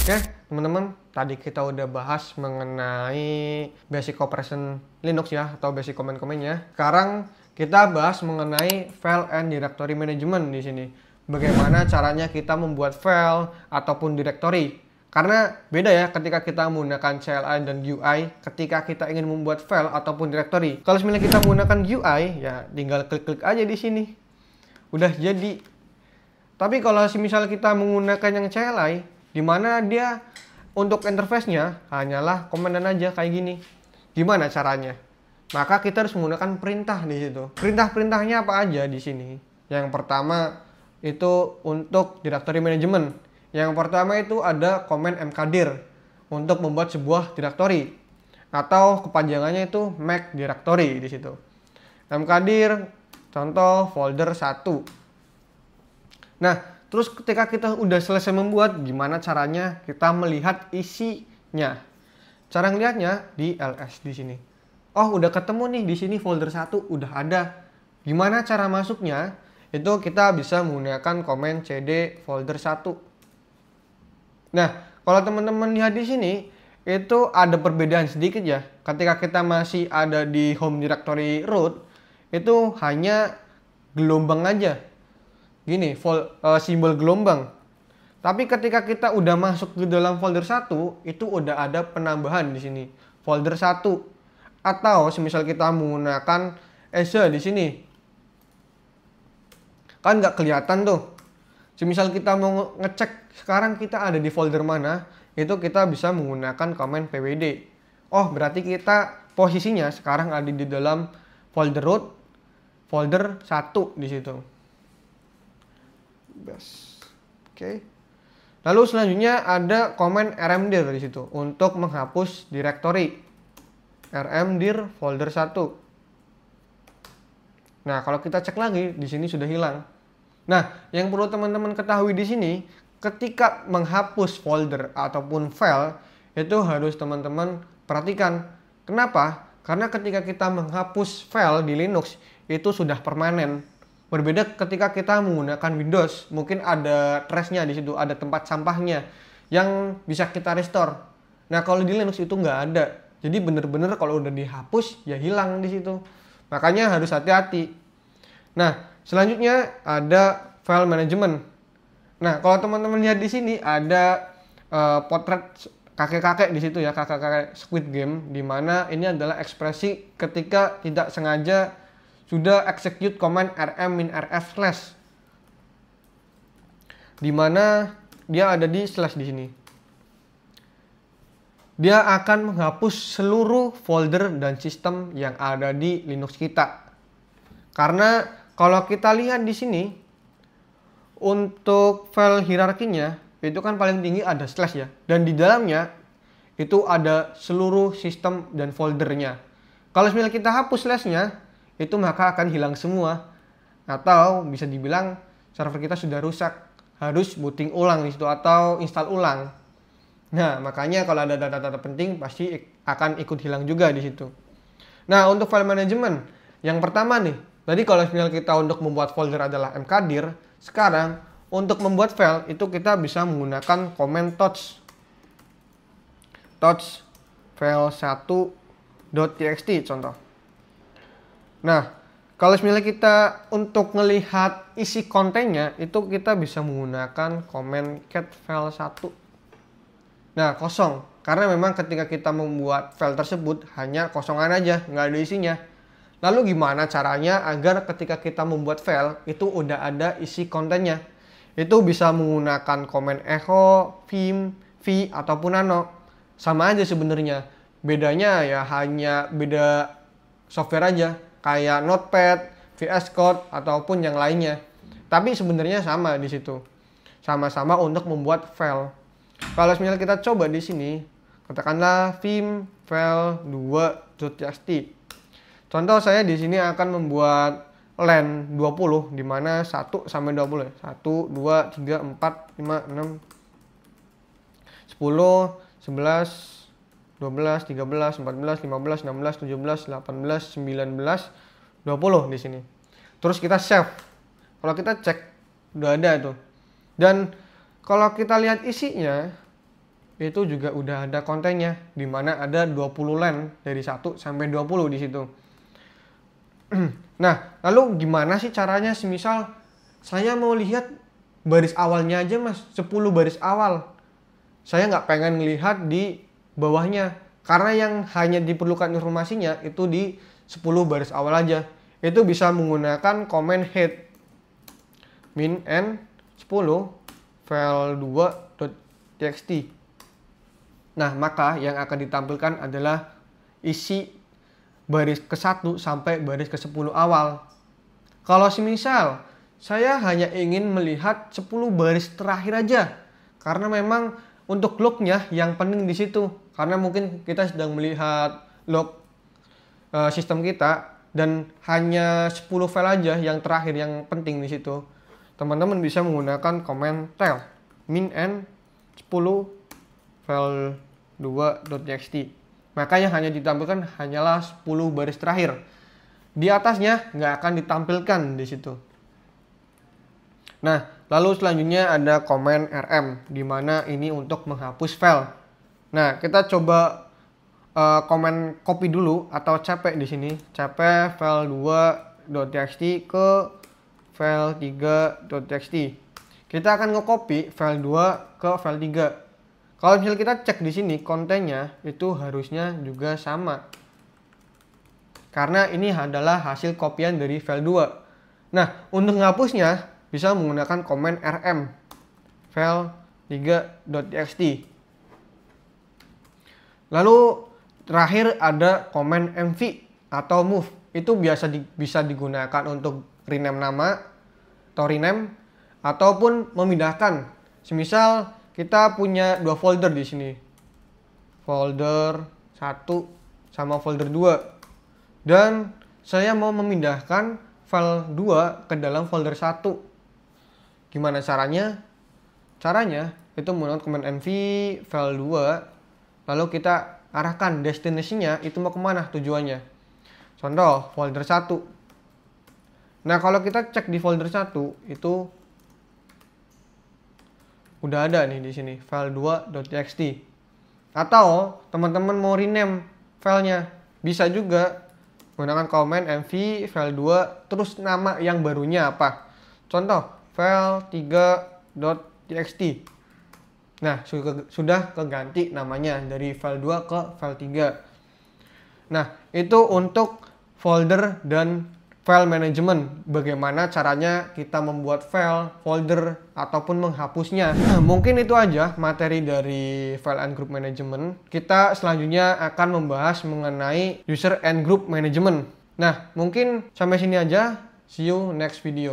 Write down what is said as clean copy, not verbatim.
Oke, teman-teman, tadi kita udah bahas mengenai basic operation Linux ya, atau basic command-commandnya. Sekarang kita bahas mengenai file and directory management di sini. Bagaimana caranya kita membuat file ataupun directory. Karena beda ya ketika kita menggunakan CLI dan UI ketika kita ingin membuat file ataupun directory. Kalau misalnya kita menggunakan UI, ya tinggal klik-klik aja di sini. Udah jadi. Tapi kalau misalnya kita menggunakan yang CLI, di mana dia untuk interface-nya hanyalah komandan aja kayak gini. Gimana caranya? Maka kita harus menggunakan perintah di situ. Perintah-perintahnya apa aja di sini? Yang pertama itu untuk directory management. Yang pertama itu ada command mkdir untuk membuat sebuah directory, atau kepanjangannya itu make directory di situ. Mkdir contoh folder 1. Nah, terus ketika kita udah selesai membuat, gimana caranya kita melihat isinya? Cara ngelihatnya di ls di sini. Oh, udah ketemu nih di sini folder 1 udah ada. Gimana cara masuknya? Itu kita bisa menggunakan command cd folder 1. Nah, kalau teman-teman lihat di sini, itu ada perbedaan sedikit ya. Ketika kita masih ada di home directory root, itu hanya gelombang aja. Gini, simbol gelombang. Tapi ketika kita udah masuk ke dalam folder 1, itu udah ada penambahan di sini. Folder 1. Atau semisal kita menggunakan ESA di sini. Kan nggak kelihatan tuh. Semisal kita mau ngecek sekarang kita ada di folder mana, itu kita bisa menggunakan command pwd. Oh, berarti kita posisinya sekarang ada di dalam folder root, folder 1 di situ. Oke. Lalu selanjutnya ada command rmdir di situ untuk menghapus directory. Rmdir folder 1. Nah, kalau kita cek lagi di sini sudah hilang. Nah, yang perlu teman-teman ketahui di sini, ketika menghapus folder ataupun file itu harus teman-teman perhatikan. Kenapa? Karena ketika kita menghapus file di Linux itu sudah permanen. Berbeda ketika kita menggunakan Windows, mungkin ada trash-nya di situ, ada tempat sampahnya yang bisa kita restore. Nah, kalau di Linux itu nggak ada. Jadi bener-bener kalau udah dihapus, ya hilang di situ. Makanya harus hati-hati. Nah, selanjutnya ada file management. Nah, kalau teman-teman lihat di sini ada potret kakek-kakek di situ ya, kakek-kakek Squid Game, di mana ini adalah ekspresi ketika tidak sengaja sudah execute command rm-rf slash, di mana dia ada di slash di sini. Dia akan menghapus seluruh folder dan sistem yang ada di Linux kita. Karena kalau kita lihat di sini untuk file hierarkinya itu kan paling tinggi ada slash ya, dan di dalamnya itu ada seluruh sistem dan foldernya. Kalau misalnya kita hapus slashnya, itu maka akan hilang semua, atau bisa dibilang server kita sudah rusak, harus booting ulang di situ atau install ulang. Nah, makanya kalau ada data-data penting pasti akan ikut hilang juga di situ. Nah, untuk file management yang pertama nih, tadi kalau misalnya kita untuk membuat folder adalah mkdir, sekarang untuk membuat file itu kita bisa menggunakan command touch file 1.txt contoh. Nah, kalau misalnya kita untuk melihat isi kontennya, itu kita bisa menggunakan command cat file 1. Nah, kosong. Karena memang ketika kita membuat file tersebut hanya kosongan aja, nggak ada isinya. Lalu gimana caranya agar ketika kita membuat file, itu udah ada isi kontennya? Itu bisa menggunakan command echo, vim, v, ataupun nano. Sama aja sebenarnya. Bedanya ya hanya beda software aja. Kayak Notepad, VS Code, ataupun yang lainnya. Tapi sebenarnya sama di situ. Sama-sama untuk membuat file. Kalau misalnya kita coba di sini, katakanlah vim file 2.txt. Contoh saya di sini akan membuat len 20, di mana 1 sampai 20 ya. 1, 2, 3, 4, 5, 6, 10, 11, 12, 13, 14, 15, 16, 17, 18, 19, 20 di sini. Terus kita save. Kalau kita cek udah ada tuh. Dan kalau kita lihat isinya, itu juga udah ada kontennya, dimana ada 20 line dari 1 sampai 20 di situ. Nah, lalu gimana sih caranya? Semisal saya mau lihat baris awalnya aja mas, 10 baris awal. Saya nggak pengen ngelihat di bawahnya, karena yang hanya diperlukan informasinya itu di 10 baris awal aja. Itu bisa menggunakan komen head min n 10 file2.txt. Nah, maka yang akan ditampilkan adalah isi baris ke-1 sampai baris ke-10 awal. Kalau semisal saya hanya ingin melihat 10 baris terakhir aja, karena memang untuk lognya yang penting di situ. Karena mungkin kita sedang melihat log sistem kita dan hanya 10 file aja yang terakhir yang penting di situ. Teman-teman bisa menggunakan komen tail min n 10 file2.txt. Maka yang hanya ditampilkan hanyalah 10 baris terakhir. Di atasnya nggak akan ditampilkan di situ. Nah, lalu selanjutnya ada komen rm, di mana ini untuk menghapus file. Nah, kita coba komen copy dulu atau cp di sini, cp file2.txt ke file3.txt. Kita akan nge-copy file 2 ke file 3. Kalau misalnya kita cek di sini kontennya itu harusnya juga sama. Karena ini adalah hasil kopian dari file 2. Nah, untuk menghapusnya bisa menggunakan komen rm file3.txt. Lalu terakhir ada komen mv atau move. Itu bisa digunakan untuk rename nama atau rename ataupun memindahkan. Semisal kita punya 2 folder di sini. Folder 1 sama folder 2. Dan saya mau memindahkan file 2 ke dalam folder 1. Gimana caranya? Caranya itu menggunakan command nv file 2, lalu kita arahkan destinasinya itu mau kemana tujuannya. Contoh folder 1. Nah, kalau kita cek di folder 1 itu udah ada nih di sini file2.txt. Atau teman-teman mau rename filenya, bisa juga menggunakan command mv file2 terus nama yang barunya apa. Contoh file3.txt. Nah, sudah keganti namanya dari file 2 ke file 3. Nah, itu untuk folder dan file management. Bagaimana caranya kita membuat file, folder, ataupun menghapusnya. Nah, mungkin itu aja materi dari file and group management. Kita selanjutnya akan membahas mengenai user and group management. Nah, mungkin sampai sini aja. See you next video.